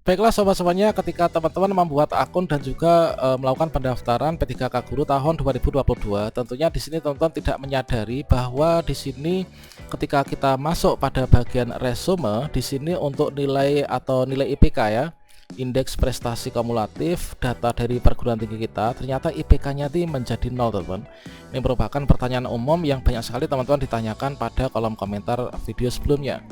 Baiklah sobat semuanya, ketika teman-teman membuat akun dan juga melakukan pendaftaran P3K Guru tahun 2022, tentunya di sini teman-teman tidak menyadari bahwa di sini ketika kita masuk pada bagian resume, di sini untuk nilai atau nilai IPK ya, indeks prestasi kumulatif data dari perguruan tinggi kita, ternyata IPK-nya menjadi 0, teman-teman. Ini merupakan pertanyaan umum yang banyak sekali teman-teman ditanyakan pada kolom komentar video sebelumnya.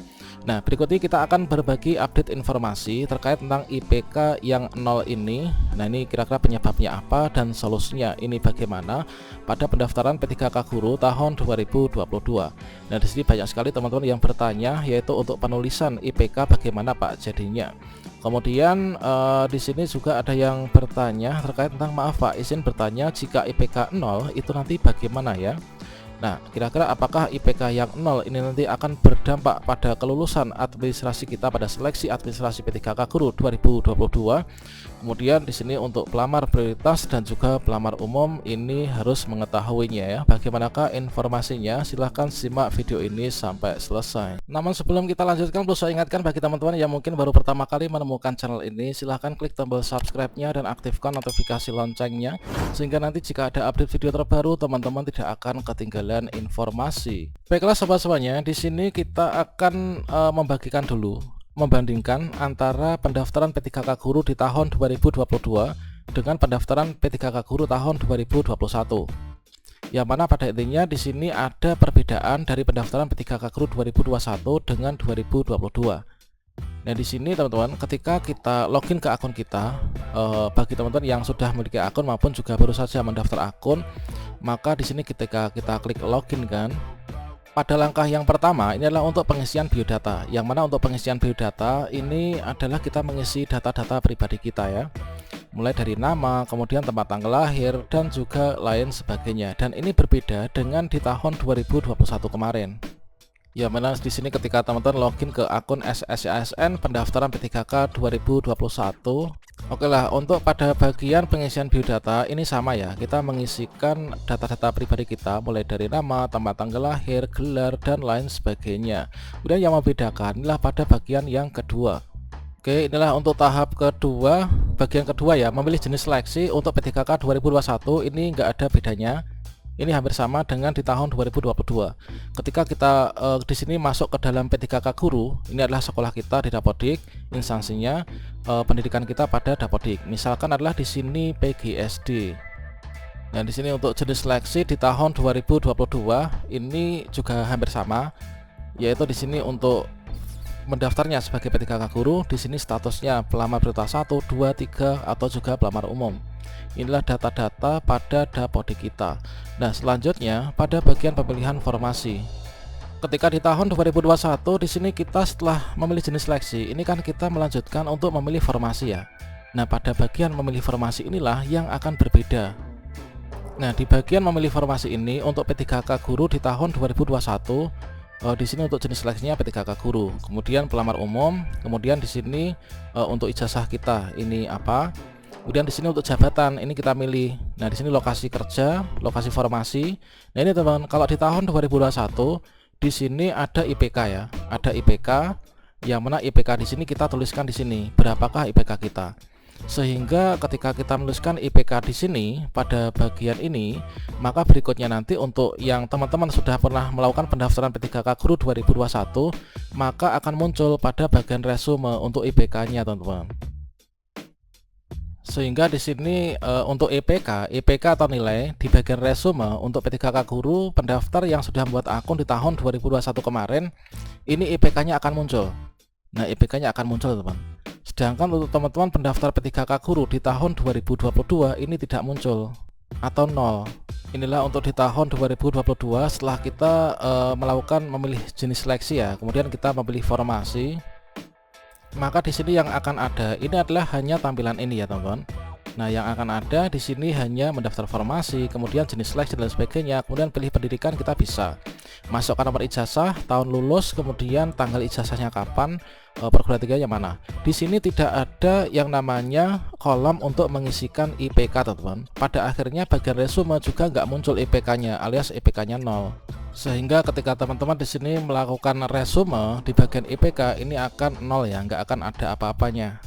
Nah, berikut ini kita akan berbagi update informasi terkait tentang IPK yang 0 ini. Nah, ini kira-kira penyebabnya apa dan solusinya ini bagaimana pada pendaftaran P3K Guru tahun 2022. Nah, di sini banyak sekali teman-teman yang bertanya, yaitu untuk penulisan IPK bagaimana Pak jadinya. Kemudian di sini juga ada yang bertanya terkait tentang, maaf Pak, izin bertanya, jika IPK 0 itu nanti bagaimana ya? Nah, kira-kira apakah IPK yang 0 ini nanti akan berdampak pada kelulusan administrasi kita pada seleksi administrasi P3K Guru 2022? Kemudian di sini untuk pelamar prioritas dan juga pelamar umum ini harus mengetahuinya ya. Bagaimanakah informasinya? Silahkan simak video ini sampai selesai. Namun sebelum kita lanjutkan, perlu saya ingatkan bagi teman-teman yang mungkin baru pertama kali menemukan channel ini, silahkan klik tombol subscribe-nya dan aktifkan notifikasi loncengnya, sehingga nanti jika ada update video terbaru, teman-teman tidak akan ketinggalan informasi. Baiklah sobat semuanya, di sini kita akan membandingkan antara pendaftaran P3K Guru di tahun 2022 dengan pendaftaran P3K Guru tahun 2021. Yang mana pada intinya di sini ada perbedaan dari pendaftaran P3K Guru 2021 dengan 2022. Nah, di sini teman-teman, ketika kita login ke akun kita, bagi teman-teman yang sudah memiliki akun maupun juga baru saja mendaftar akun, maka di sini ketika kita klik login kan, pada langkah yang pertama ini adalah untuk pengisian biodata, yang mana untuk pengisian biodata ini adalah kita mengisi data-data pribadi kita ya, mulai dari nama, kemudian tempat tanggal lahir, dan juga lain sebagainya. Dan ini berbeda dengan di tahun 2021 kemarin. Ya, mana di sini ketika teman-teman login ke akun SSCASN pendaftaran P3K 2021, oke lah, untuk pada bagian pengisian biodata ini sama ya, kita mengisikan data-data pribadi kita mulai dari nama, tempat tanggal lahir, gelar, dan lain sebagainya. Kemudian yang membedakan inilah pada bagian yang kedua. Oke, inilah untuk tahap kedua, bagian kedua ya, memilih jenis seleksi. Untuk P3K 2021 ini enggak ada bedanya. Ini hampir sama dengan di tahun 2022. Ketika kita di sini masuk ke dalam P3K Guru, ini adalah sekolah kita di Dapodik, instansinya pendidikan kita pada Dapodik. Misalkan adalah di sini PGSD. Nah, di sini untuk jenis seleksi di tahun 2022 ini juga hampir sama, yaitu di sini untuk mendaftarnya sebagai P3K Guru, di sini statusnya pelamar prioritas 1, 2, 3 atau juga pelamar umum. Inilah data-data pada Dapodik kita. Nah, selanjutnya pada bagian pemilihan formasi. Ketika di tahun 2021 di sini kita setelah memilih jenis seleksi, ini kan kita melanjutkan untuk memilih formasi ya. Nah, pada bagian memilih formasi inilah yang akan berbeda. Nah, di bagian memilih formasi ini untuk P3K Guru di tahun 2021, di sini untuk jenis seleksinya P3K Guru, kemudian pelamar umum, kemudian di sini untuk ijazah kita ini apa, kemudian di sini untuk jabatan ini kita milih. Nah, di sini lokasi kerja, lokasi formasi. Nah, ini teman-teman, kalau di tahun 2021 di sini ada IPK ya, ada IPK, yang mana IPK di sini kita tuliskan di sini berapakah IPK kita. Sehingga ketika kita menuliskan IPK di sini pada bagian ini, maka berikutnya nanti untuk yang teman-teman sudah pernah melakukan pendaftaran P3K Guru 2021, maka akan muncul pada bagian resume untuk IPK-nya, teman-teman. Sehingga di sini untuk IPK atau nilai di bagian resume untuk P3K Guru pendaftar yang sudah membuat akun di tahun 2021 kemarin, ini IPK-nya akan muncul. Nah, IPK-nya akan muncul, teman. Sedangkan untuk teman-teman pendaftar P3K Guru di tahun 2022 ini tidak muncul atau 0. Inilah untuk di tahun 2022 setelah kita melakukan memilih jenis seleksi ya, kemudian kita memilih formasi. Maka di sini yang akan ada ini adalah hanya tampilan ini ya, teman-teman. Nah, yang akan ada di sini hanya mendaftar formasi, kemudian jenis seleksi dan sebagainya, kemudian pilih pendidikan, kita bisa masukkan nomor ijazah, tahun lulus, kemudian tanggal ijazahnya kapan, perguruan tingginya mana. Di sini tidak ada yang namanya kolom untuk mengisikan IPK, teman-teman. Pada akhirnya bagian resume juga nggak muncul IPK-nya, alias IPK-nya 0. Sehingga ketika teman-teman di sini melakukan resume di bagian IPK ini akan 0 ya, nggak akan ada apa-apanya.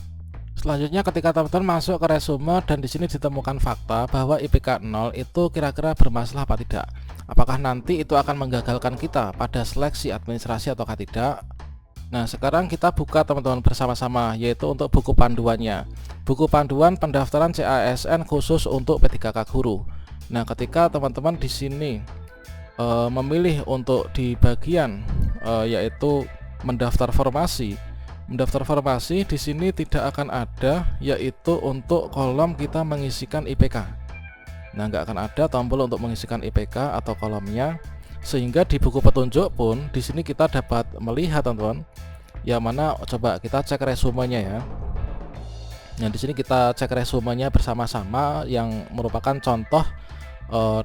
Selanjutnya ketika teman-teman masuk ke resume dan di sini ditemukan fakta bahwa IPK 0 itu kira-kira bermasalah apa tidak? Apakah nanti itu akan menggagalkan kita pada seleksi administrasi ataukah tidak? Nah, sekarang kita buka teman-teman bersama-sama, yaitu untuk buku panduannya. Buku panduan pendaftaran CASN khusus untuk P3K Guru. Nah, ketika teman-teman di sini memilih untuk di bagian yaitu mendaftar formasi di sini tidak akan ada yaitu untuk kolom kita mengisikan IPK. Nah, nggak akan ada tombol untuk mengisikan IPK atau kolomnya, sehingga di buku petunjuk pun di sini kita dapat melihat teman-teman yang mana coba kita cek resumenya ya. Nah, di sini kita cek resumenya bersama-sama yang merupakan contoh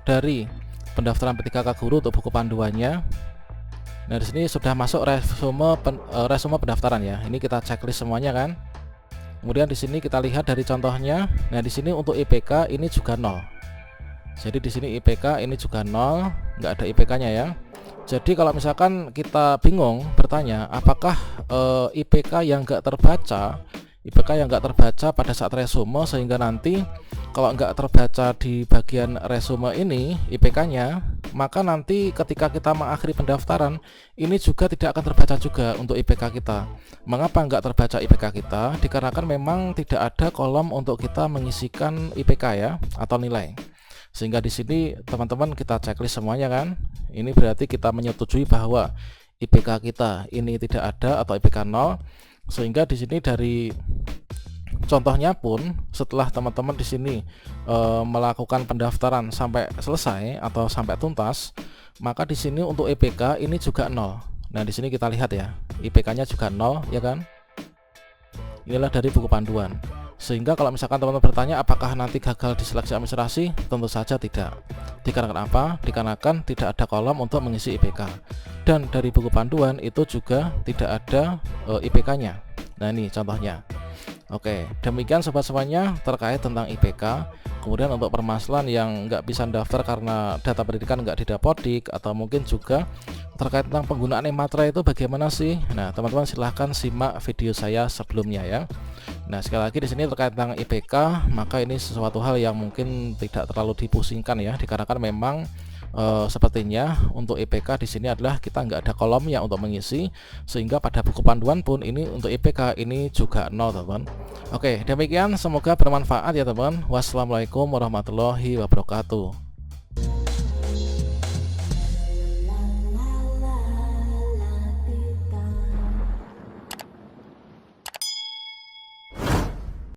dari pendaftaran P3K Guru untuk buku panduannya. Nah, di sini sudah masuk resume pendaftaran ya. Ini kita checklist semuanya kan. Kemudian di sini kita lihat dari contohnya. Nah, di sini untuk IPK ini juga 0. Jadi di sini IPK ini juga 0, nggak ada IPK-nya ya. Jadi kalau misalkan kita bingung bertanya apakah IPK yang nggak terbaca pada saat resume, sehingga nanti kalau nggak terbaca di bagian resume ini IPK-nya, maka nanti ketika kita mengakhiri pendaftaran ini juga tidak akan terbaca juga untuk IPK kita. Mengapa nggak terbaca IPK kita? Dikarenakan memang tidak ada kolom untuk kita mengisikan IPK ya atau nilai. Sehingga di sini teman-teman kita checklist semuanya kan. Ini berarti kita menyetujui bahwa IPK kita ini tidak ada atau IPK 0. Sehingga di sini dari contohnya pun setelah teman-teman di sini melakukan pendaftaran sampai selesai atau sampai tuntas, maka di sini untuk IPK ini juga 0. Nah, di sini kita lihat ya, IPK-nya juga 0 ya kan. Inilah dari buku panduan. Sehingga kalau misalkan teman-teman bertanya apakah nanti gagal di seleksi administrasi, tentu saja tidak. Dikarenakan apa? Dikarenakan tidak ada kolom untuk mengisi IPK. Dan dari buku panduan itu juga tidak ada IPK-nya. Nah, ini contohnya. Oke, demikian sobat semuanya terkait tentang IPK. Kemudian untuk permasalahan yang nggak bisa daftar karena data pendidikan nggak didapodik, atau mungkin juga terkait tentang penggunaan e-matra itu bagaimana sih? Nah, teman-teman silahkan simak video saya sebelumnya ya. Nah, sekali lagi di sini terkait tentang IPK, maka ini sesuatu hal yang mungkin tidak terlalu dipusingkan ya, dikarenakan memang sepertinya untuk IPK di sini adalah kita nggak ada kolomnya untuk mengisi, sehingga pada buku panduan pun ini untuk IPK ini juga 0 teman-teman. Oke, demikian, semoga bermanfaat ya teman-teman. Wassalamualaikum warahmatullahi wabarakatuh.